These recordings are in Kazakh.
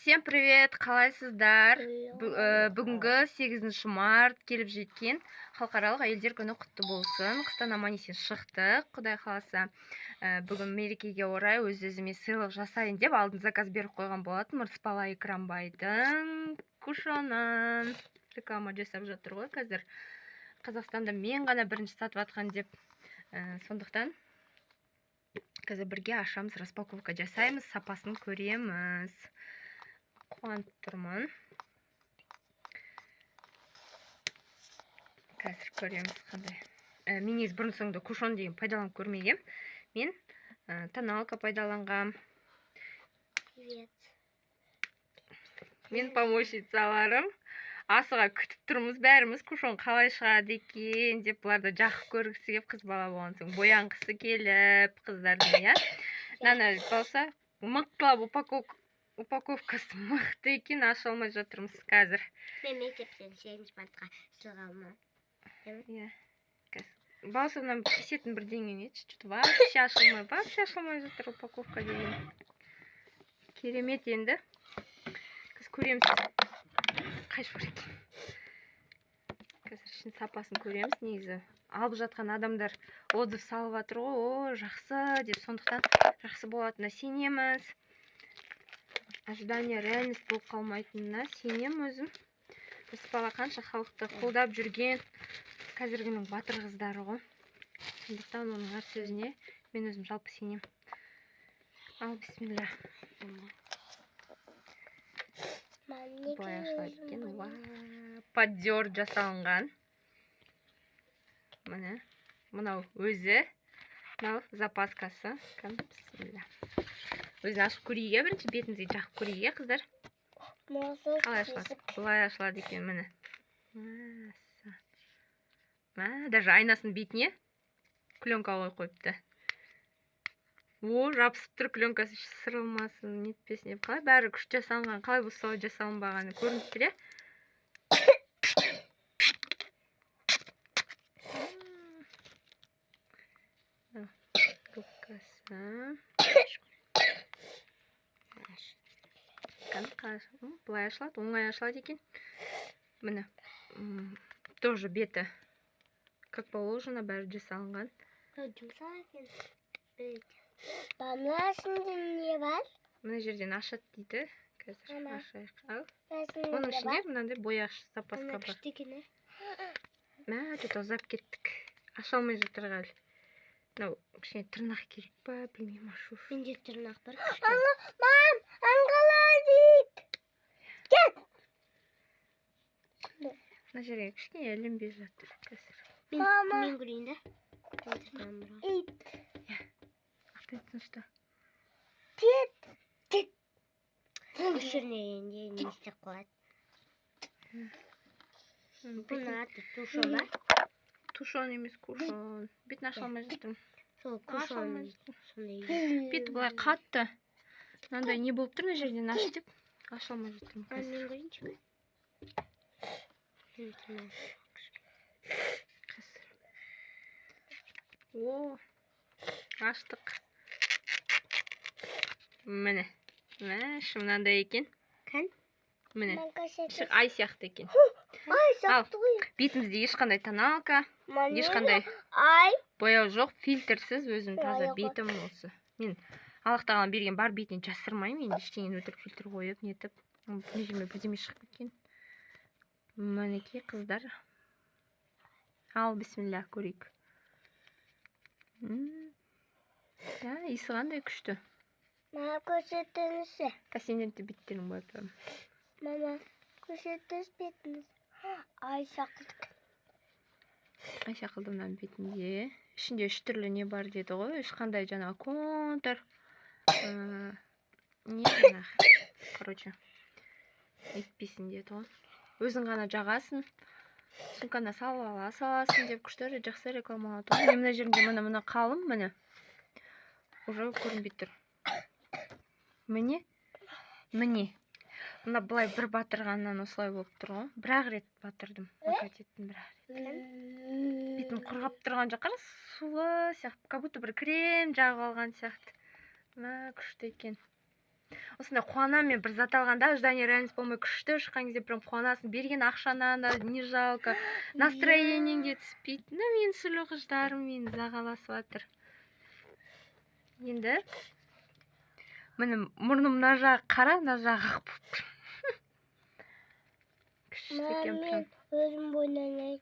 Всем привет, қалайсыздар? Бүгінгі 8 март келіп жеткен халықаралық әйелдер күні құтты болсын. Қыстан аман есен шықтық, Құдай қаласа. Бүгін мерекеге орай өз-өзіме сыйлық жасайын деп алдын заказ беріп қойған болатын. Мырспала Экранбайдың кушонын реклама жасап жатыр ғой қазір. Қазақстанда мен ғана бірінші сатып атқан деп. Сондықтан қазір бірге ашамыз, распаковка жасаймыз, сапасын көреміз. Қуанып тұрмын. Қазір көреміз қандай. Мен ез бұрын соңды кушон деген пайдаланып көрмегем. Мен тоналка пайдаланғам. Мен помощницаларым. Асыға күтіп тұрмыз бәріміз, кушон қалай шығады екен деп, бұларды жақып көргісі кеп, қыз бала болған соң боянғысы келіп, қыздардың, я. Нана болса, мықтылап упаковкасы мықты екен, аша алмай жатырмыз қазір. Мен мектептен 8 мартқа сыйлық алмам. Болса, мына пісетін бірдеңе нетші, что-то вообще ашылмай жатыр упаковка деген. Керемет енді. Қыз көреміз. Қайшы бар екен. Қазір ішін сапасын көреміз, негізі. Алып жатқан адамдар отзыв салып жатыр ғой, о, жақсы деп, сондықтан жақсы болатынына сенеміз. Ожидание реальность болып қалмайтынына сенем өзім. Мырспала қанша халықты қолдап жүрген қазіргінің батыр қыздары ғой. Сондықтан оның әр сөзіне мен өзім жалпы сенем. Ал, бисмилля. Былай ашылады екен. Поддер жасалынған. Міне, мынау өзі. Мынау запаскасы. Бисмилля. Өзін ашып көрейге, бірінші бетімізге жақып көрейге, қыздар. Қалай ашылады? Былай ашылады екен, міне. Даже айнасын бетіне пленка қойыпты. О, жабысып тұр, пленкасы сырылмасын, нетпесін. Қалай бәрі күш жасалынған, қалай бұл солай жасалынбағаны көрініп тұр, е? Былай ашылады, оңай ашылады екен. Міне, тоже беті как положено, бәрі жасалынған. Не бар? Мына жерден ашады дейді. Қазір ашайық. Ал. Оның ішінде мынандай бояғыш запаска бар. Что-то ұзап кеттік. Аша алмай жатыр әлі. Мынау кішкене тырнақ керек па, білмеймін, ашу. Менде тырнақ бар. Мам, аңғалай дейді. Кет! Мына жерге кішкене ілінбей жатыр қазір. Мен көрейін да. Ит. Тынышта. Кет. Өшірмегенде не істеп қояды? Бұның аты тушон ба? Тушон емес, кушон. Бетін аша алмай жатырмын. Сол кушон. Беті былай қатты. Мынандай не болып тұр, мына жерден аш деп. Аша алмай жатырмын. Мен көрейінші. О, аштық. Міне. Мынандай екен. Міне. Ай сияқты екен. Ал, бетімізде ешқандай тоналка, ешқандай бояу жоқ, фильтрсіз өзім таза бетім осы. Мен Аллахтаған берген бар бетінен жасырмаймын, енді ештеңені өтірік фильтр қойып, нетіп. Межеме бірдеме шығып кеткен. Мінекей қыздар. Ал, бисмилля, көрейік. Иісі қандай күшті. Мама, көрсетіңізші. Сенен де беттерін бояппын. Мама, көрсетіңіз бетіңіз. Ай шақылдық. Ай шақылдымнан бетінде. Ішінде 3 түрлі не бар деді ғой. Ешқандай жаңа контур. Не жаңа. Короче. Етпесін деді ғой. Өзің ғана жағасын. Сумкана саласың деп күштері жақсы рекламалады. Мына жерінде мына қалым, міне. Уже көрінбей тұр. Міне. Мына бұлай бір батырғаннан осылай болып тұр ғой. Бір-ақ рет батырдым. Акатеттің бір-ақ рет. Бетім құрғап тұрған жоқ, қара сулы сияқты. Как будто бір крем жағып алған сияқты. Күшті екен. осындай қуанамын мен бір зат алғанда ожидание реальность болмай күшті шыққан кезде прям қуанасың, берген ақшаңнан да не жалко, настроениең де түспейді. Менің сұлу қыздарым мені жағаласып жатыр. Енді міне мұрным мына жағы қара, мына жағы ақ болып тұр. Күшті екен прям. Өзім бойланайын.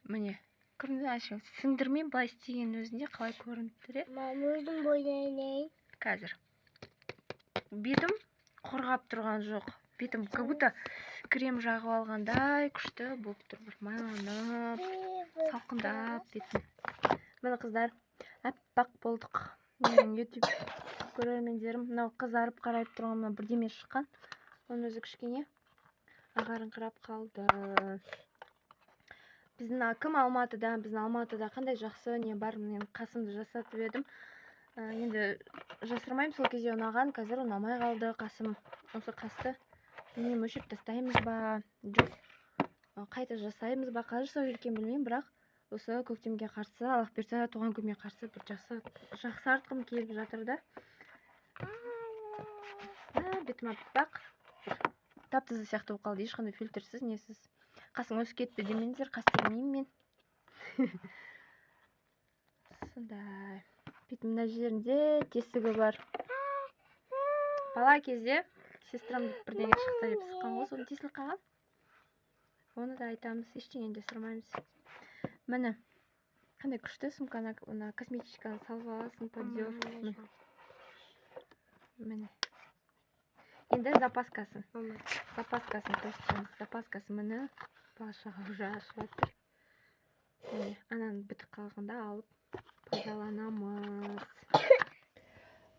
Міне көрінді ашық, сіңдірмен былай істеген өзінде қалай көрініп тұр. Мама, өзім бойланайын. Қазір бетім қорғап тұрған жоқ, бетім как будто крем жағып алғандай күшті болып тұр, бір майланып, салқындап бетім. Міне қыздар, аппақ болдық. Менің YouTube көрермендерім, мынау қызарып қарайып тұрған мына бірдеме шыққан, оның өзі кішкене ағарыңқырап қалды. Біздің кім Алматыда, біздің Алматыда қандай жақсы не бар, мен қасымды жасатып едім. Енді жасырмайым, сол кезде ұнаған, қазір ұнамай қалды қасым. Осы қасты не мөшіп тастаймыз ба, жоқ қайта жасаймыз ба, қалай жасау керек екенін білмеймін, бірақ осы көктемге қарсы, Аллах берсе туған күнге қарсы бір жақсартқым келіп жатыр да. Бетім аппақ, тап-таза сияқты болып қалды, ешқандай фильтрсіз, несіз. Қасың өсіп кетті демеңіздер, қастырмеймін мен. Сондай. Бетім мына жерінде тесігі бар. Бала кезде сестрам бірдеңе шықты деп сыққан ғой, соны тесіліп қалған. Оны да айтамыз, ештеңені де сұрмаймыз. Міне, қандай күшті сумканы, косметичканы салып аласың, поддев. Міне. Енді запаскасын. Запаскасын көрсетеміз. Запаскасы міне, бала-шаға уже ашып жатыр. Міне, ананы бітіп қалғанда алып пайдаланамыз.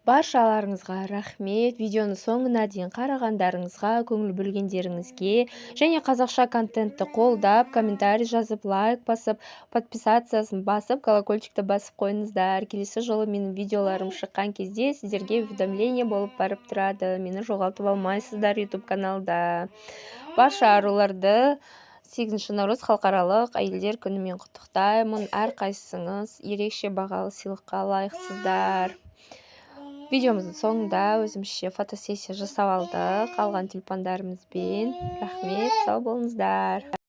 Баршаларыңызға рахмет. Видеоны соңына дейін қарағандарыңызға, көңіл бөлгендеріңізге және қазақша контентті қолдап, комментарий жазып, лайк басып, подписациясын басып, колокольчикті басып қойыңыздар. Келесі жолы менің видеоларым шыққан кезде сіздерге уведомление болып барып тұрады. Мені жоғалтып алмайсыздар YouTube каналда. Барша аруларды 8 наурыз халықаралық әйелдер күнімен құттықтаймын. Әрқайсыңыз ерекше бағалы сыйлыққа лайықсыздар. Видеомыздың соңында өзімізше фотосессия жасап алдық, алған телефондарымызбен. Рахмет, сау болыңыздар.